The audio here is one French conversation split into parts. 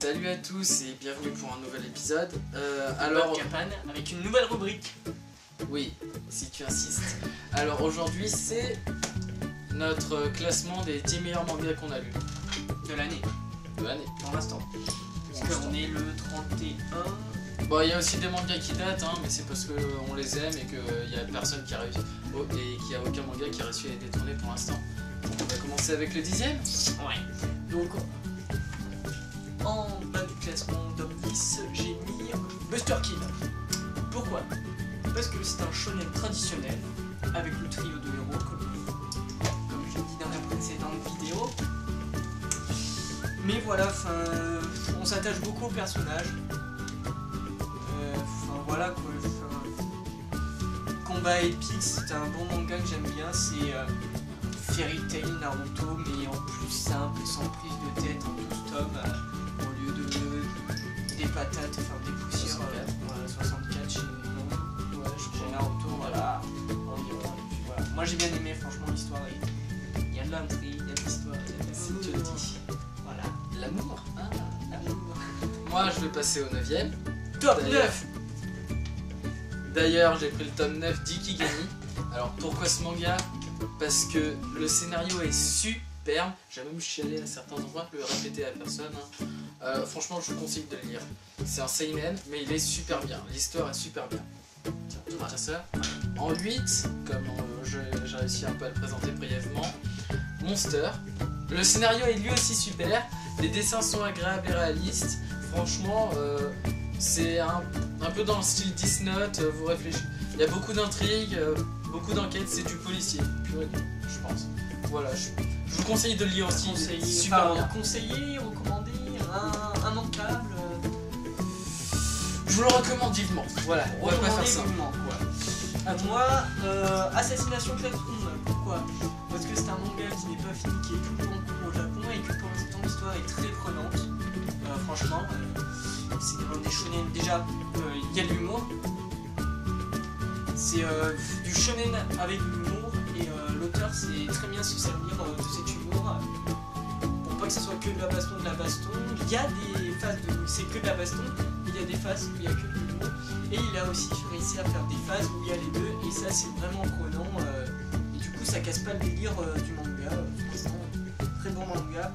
Salut à tous et bienvenue pour un nouvel épisode. Alors, Japan avec une nouvelle rubrique. Oui, si tu insistes. Alors aujourd'hui c'est notre classement des 10 meilleurs mangas qu'on a lus De l'année, de l'année. pour l'instant. Parce qu'on est le 31. Bon, il y a aussi des mangas qui datent, hein, mais c'est parce qu'on les aime et qu'il n'y a personne qui a réussi et qu'il n'y a aucun manga qui a réussi à les détrôner pour l'instant. Donc on va commencer avec le 10e. Ouais. Donc en bas du classement top 10, j'ai mis Buster Kill. Pourquoi? Parce que c'est un shonen traditionnel avec le trio de héros, comme je l'ai dit dans la précédente vidéo. Mais voilà, on s'attache beaucoup aux personnages. Voilà quoi. Combat épique, c'est un bon manga que j'aime bien. C'est Fairy Tail Naruto, mais en plus simple, sans prise de tête en 12 tomes, au lieu de des patates, enfin des poussières. 64 chez Naruto, voilà. Environ, et puis voilà. Moi j'ai bien aimé, franchement, l'histoire. Il y a de l'intrigue, il y a de l'histoire, Si tu le dis. Voilà. L'amour. Ah. L'amour. Moi je vais passer au 9e. Top D'ailleurs- 9. D'ailleurs, j'ai pris le tome 9 d'Ikigami. Alors pourquoi ce manga? Parce que le scénario est superbe. J'ai même chialé à certains endroits, le répéter à personne. Hein. Franchement, je vous conseille de le lire. C'est un seinen, mais il est super bien. L'histoire est super bien. Tiens, tu vois ça. En 8, comme j'ai réussi un peu à le présenter brièvement, Monster. Le scénario est lui aussi super. Les dessins sont agréables et réalistes. Franchement, c'est un peu dans le style Death Note, vous réfléchissez. Il y a beaucoup d'intrigues, beaucoup d'enquêtes, c'est du policier, pur et dur, je pense. Voilà, je vous conseille de le lire aussi, c'est super bien. Conseiller, recommander, immanquable. Je vous le recommande vivement, voilà, on va pas faire ça. Vivement, quoi. À moi, Assassination Classroom. Pourquoi? Parce que c'est un manga qui n'est pas fini, qui est toujours en cours au Japon et que pour l'instant l'histoire est très prenante. Franchement, c'est un des shonen. Déjà, il y a de l'humour. C'est du shonen avec de l'humour et l'auteur sait très bien se servir de cet humour pour pas que ce soit que de la baston, Il y a des phases où c'est que de la baston, il y a des phases où il y a que de l'humour. Et il a aussi réussi à faire des phases où il y a les deux et ça c'est vraiment prenant. Et du coup ça casse pas le délire du manga. Très bon manga.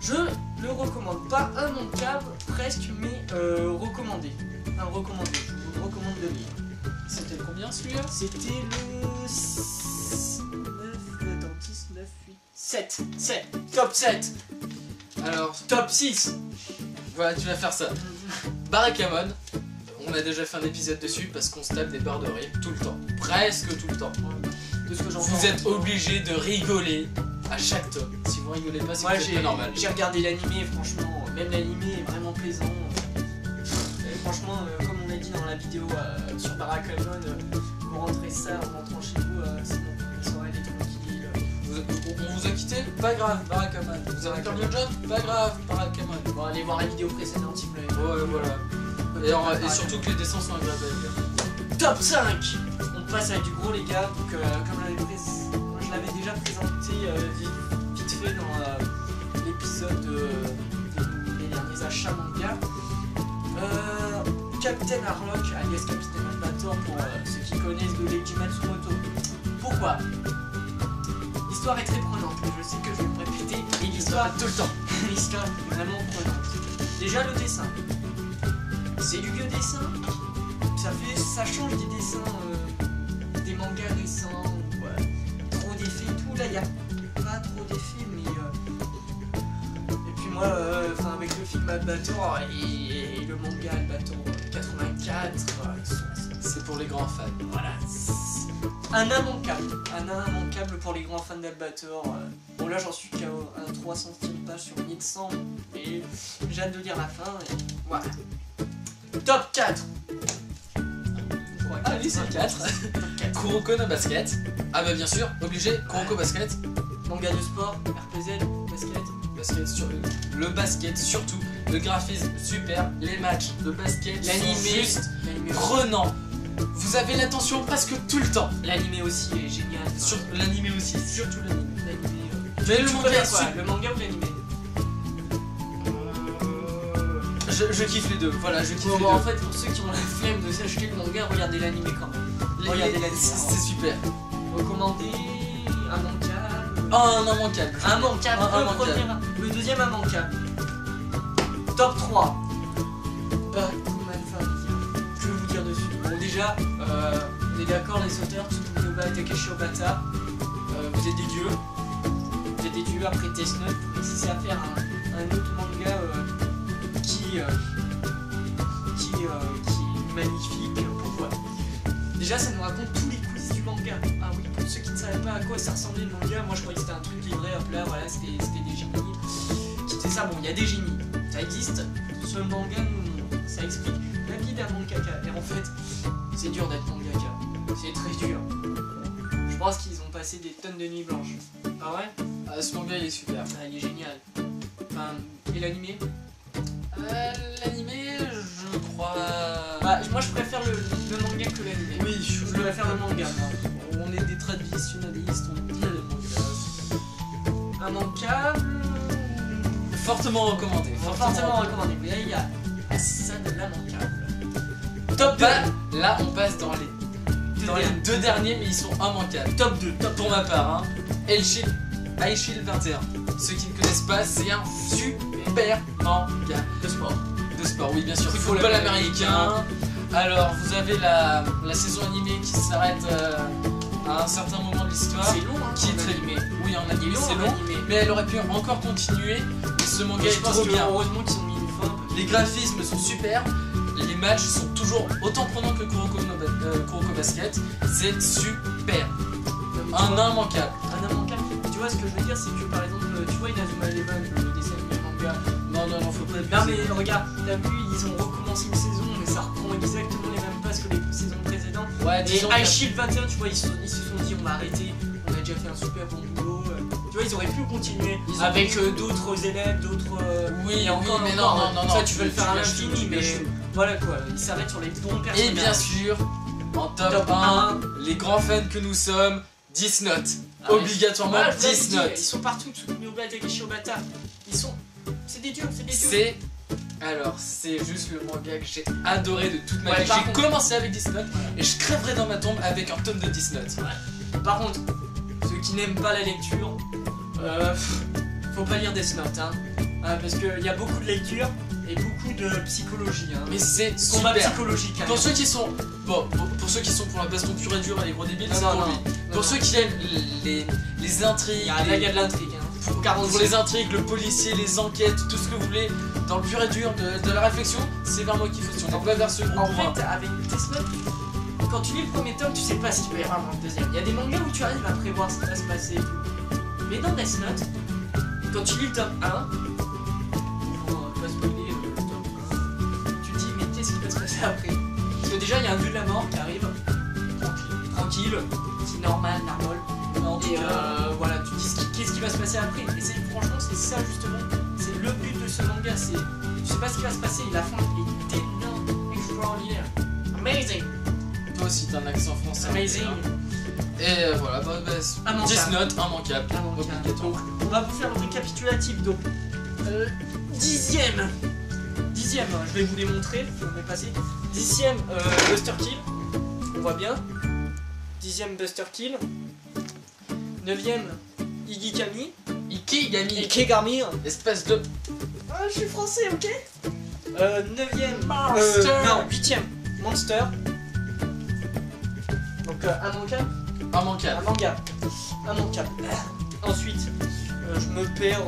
Je le recommande, pas immanquable presque, mais recommandé. Un recommandé, je vous recommande de lire. C'était combien celui-là? C'était le 10, 9, 8, 7. Top 7. Alors, Top 6. voilà, tu vas faire ça. Barakamon, on a déjà fait un épisode dessus parce qu'on se tape des barres de rire tout le temps, presque tout le temps. De ce que j'entends. Vous êtes obligé de rigoler à chaque tome. Si vous rigolez pas, c'est Moi que c'est normal. j'ai regardé l'animé, franchement, même l'animé est vraiment plaisant. Et franchement, comme on a dit dans la vidéo sur Barakamon, vous rentrez ça en rentrant chez vous, c'est bon, la soirée elle est tranquille. On vous a quitté? Pas grave, Barakamon. Vous avez perdu le job? Pas grave, Barakamon. Bon, allez voir la vidéo précédente si vous l'avez pas. Ouais, voilà. Et surtout que les dessins sont agréables à lire. Top 5. On passe avec du gros les gars, donc comme je l'avais déjà présenté vite fait dans l'épisode des derniers achats manga. Captain Harlock, alias Captain Albator pour ceux qui connaissent de Leiji Matsumoto. Pourquoi? L'histoire est très prenante, je sais que je vais me répéter, et l'histoire tout le temps. l'histoire est vraiment prenante. Déjà le dessin. C'est du vieux dessin. Ça change des dessins des mangas récents, ou trop d'effets et tout. Là, il n'y a pas trop d'effets, mais. Et puis moi, avec le film Albator et le manga Albator 84, C'est pour les grands fans. voilà. Un immanquable pour les grands fans d'Albator. Bon, là, j'en suis qu'à un 300e page sur 1100, et j'ai hâte de lire la fin. Et voilà. Top 4. Allez, c'est 4. Kuroko no Basket. Ah bah bien sûr, obligé, Kuroko Basket. Manga de sport, RPZ, basket. Basket sur le basket surtout, le graphisme super, les matchs de basket, L'animé, juste prenant. Vous avez l'attention presque tout le temps. L'animé aussi est génial. Sur l'animé aussi, surtout l'animé. L'animé. Mais le Tu manga préfères est quoi, super. le manga ou l'animé? Je kiffe les deux, voilà, je kiffe Bon, les en deux. fait, pour ceux qui ont la flemme de s'acheter le manga, regardez l'animé quand même. Regardez l'animé. C'est super. Recommandé, immanquable. Un immanquable. Immanquable, Un le immanquable. premier, le deuxième immanquable. Top 3. Bakuman Family. Que vous dire dessus? Bon, déjà, on est d'accord, les auteurs, Tsukuyoba et Takeshi Obata, vous êtes des dieux. Vous êtes des dieux après Death Note. Vous réussissez à faire un autre manga qui est magnifique. Pourquoi? Déjà, ça nous raconte tous les coulisses du manga. Ah oui, pour ceux qui ne savaient pas à quoi ça ressemblait le manga, moi je croyais que c'était un truc livré, hop là, voilà, c'était des génies. Qui faisaient ça, bon, il y a des génies, ça existe. Ce manga, ça explique la vie d'un mangaka. Et en fait, c'est dur d'être mangaka. C'est très dur. Je pense qu'ils ont passé des tonnes de nuits blanches. Ah ouais? Ah, ce manga il est super. Ah, il est génial. Enfin, et l'animé? L'animé, je crois. Bah, moi je préfère le manga que l'animé. Oui, Je préfère le manga, moi. On est des traditionnalistes, on dit les mangas. Un manga. Fortement recommandé. Fortement recommandé. Mais là, il y a Assassin de l'immanquable. Top 2. Là, on passe dans les deux derniers, mais ils sont immanquables. Top 2. Pour ma part, hein. High Shield 21. Ceux qui ne connaissent pas, c'est un super manga De sport. de sport. Oui, bien sûr. Football Football américain. Alors, vous avez la saison animée qui s'arrête à un certain moment de l'histoire. C'est long, hein. Qui est en très animé. Oui, en animé, c'est en long. animé. Mais elle aurait pu encore continuer. Ce manga Mais est je pense trop que bien. heureusement qu'ils ont mis une fin. Les graphismes sont super. Les matchs sont toujours autant prenants que Kuroko Basket. C'est super. Un immanquable. Un immanquable. Tu vois ce que je veux dire, c'est que par exemple, tu vois Inazuma Eleven, le dessin animé manga. Non, faut pas abuser. Non mais regarde, t'as vu, ils ont recommencé une saison, mais ça reprend exactement les mêmes passes que les saisons précédentes. Ouais, Et disons High que- Shield 21, tu vois, ils se sont dit on va arrêter, on a déjà fait un super bon boulot. Tu vois, ils auraient pu continuer Ils ont- avec d'autres élèves, d'autres. Oui, et encore, oui, mais encore, non. Ça, tu veux le faire à lâches l'infini, tout, tu mais lâches tout. voilà quoi, ils s'arrêtent sur les bons personnages. Et bien sûr, en top Top 1, les grands fans que nous sommes, 10 notes. Ah ouais. Obligatoirement Voilà, je l'avais 10 dit, notes. Ils sont partout, Tsukuyoba et Takeshi Obata. Ils sont. C'est des dieux, c'est des dieux. C'est. Alors, c'est juste le manga que j'ai adoré de toute ma Ouais, vie. par J'ai contre- commencé avec 10 notes Voilà. et je crèverai dans ma tombe avec un tome de 10 notes. Par contre, ceux qui n'aiment pas la lecture, faut pas lire Death Note, hein. Parce qu'il y a beaucoup de lecture et beaucoup de psychologie, hein. Mais c'est Combat super. psychologique, hein. Pour ceux qui sont. Bon, pour ceux qui sont pour la baston pure et dure et les gros débiles, Non, c'est non, pour non. lui. Pour ceux qui aiment les intrigues, Là, il y a de l'intrigue, hein. pour les intrigues, le policier, les enquêtes, tout ce que vous voulez, dans le pur et dur de la réflexion, c'est vers moi qu'il faut. Si on n'est pas vers ce groupe, En fait, avec Death Note, quand tu lis le premier tome, tu sais pas ce qu'il va y avoir dans le deuxième. Il y a des mangas où tu arrives à prévoir ce qui va se passer et tout. Mais dans Death Note, quand tu lis le tome 1, pour pas spoiler le tome 1, tu te dis mais qu'est-ce qui va se passer après? Parce que déjà il y a un dieu de la mort qui arrive, tranquille, petit normal, narmol. Et voilà, tu te dis qu'est-ce qui va se passer après? Et franchement c'est ça justement, c'est le but de ce manga, c'est tu sais pas ce qui va se passer et la fin est énorme, extraordinaire, amazing. toi aussi t'as un accent français. Amazing. Et voilà, Immanquable. 10 notes, immanquable. Donc, Obligatoire. on va vous faire le récapitulatif. Donc, dixième, je vais vous les montrer. Je vais passer. 10e, Buster Kill. On voit bien. 10e, Buster Kill. 9e, Igikami. Ikigami, Ikegami. espèce de. Ah, je suis français, ok. 9e, Monster. non, 8e, Monster. Donc, immanquable. Immanquable. Immanquable. Ensuite, je me perds.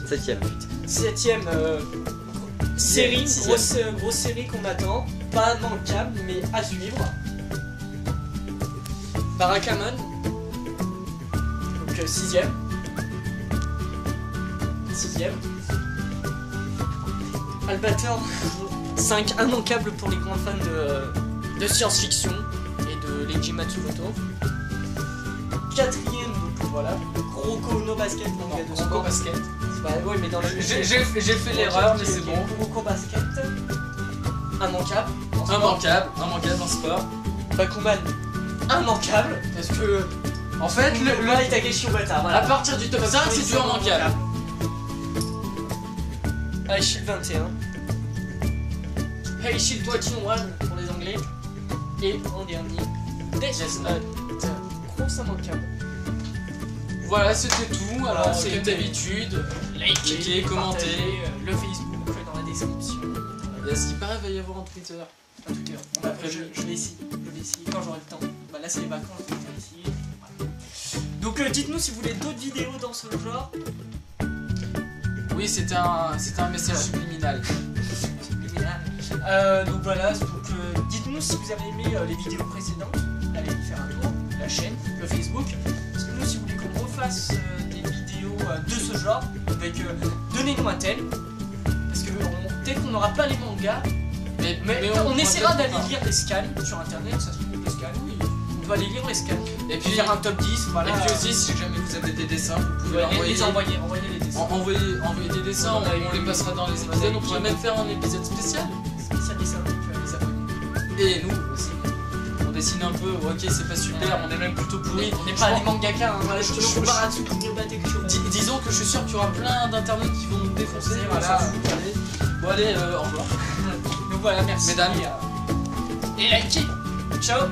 7ème. 7ème série, Sixième. grosse série qu'on attend. Pas immanquable, mais à suivre. Barakamon. Donc 6ème. 6ème. Albator. 5, immanquable pour les grands fans de science-fiction et de Leiji Matsumoto. 4ème, donc voilà, Kuroko no Basket, manga de Kuroko sport. Basket. Bah ouais, mais dans le J'ai fait l'erreur, mais c'est bon. Kuroko Basket, immanquable. en sport. Immanquable en sport. Bakuman, immanquable, parce que En fait, le et Takeshi Obata, à voilà. partir du top 5, c'est du immanquable. iShield 21. iShield 21 pour les anglais. Et en dernier, Death Note. Grosse immanquable. Voilà, c'était tout. Alors, Voilà, comme d'habitude, likez, commentez. partagez, le Facebook dans la description. Et à ce qui paraît, il va y avoir un Twitter. Un Twitter. Après, je vais essayer. Je vais essayer quand j'aurai le temps. Bah là, c'est les vacances, donc je vais essayer. Voilà. Donc, dites-nous si vous voulez d'autres vidéos dans ce genre. Oui, c'était un message subliminal. Donc voilà, donc, dites-nous si vous avez aimé les vidéos précédentes. Allez y faire un tour, la chaîne, le Facebook. Dites-nous si vous voulez qu'on refasse des vidéos de ce genre. Avec donnez-nous un thème. Parce que dès qu'on aura pas les mangas, mais on essaiera d'aller lire les scans sur internet, ça se trouve les scans, oui. On va aller lire les scans. Et puis Faire un top 10, voilà. Et puis aussi, si jamais vous avez des dessins, vous pouvez les envoyer les dessins. Envoyer des dessins, on les passera dans les épisodes. On pourrait même faire un épisode spécial. Spécial dessin, tu vas les abonner. Et nous aussi. On dessine un peu, ok, c'est pas super, on est même plutôt pourri. On n'est pas des mangaka, hein, voilà, je- je compare à ceux qui combattent quelque chose. Disons que je suis sûr qu'il y aura plein d'internautes qui vont nous défoncer. Voilà. On s'en fout, allez. Bon, allez, au revoir. Donc voilà, merci. Mesdames. Et likez. Ciao.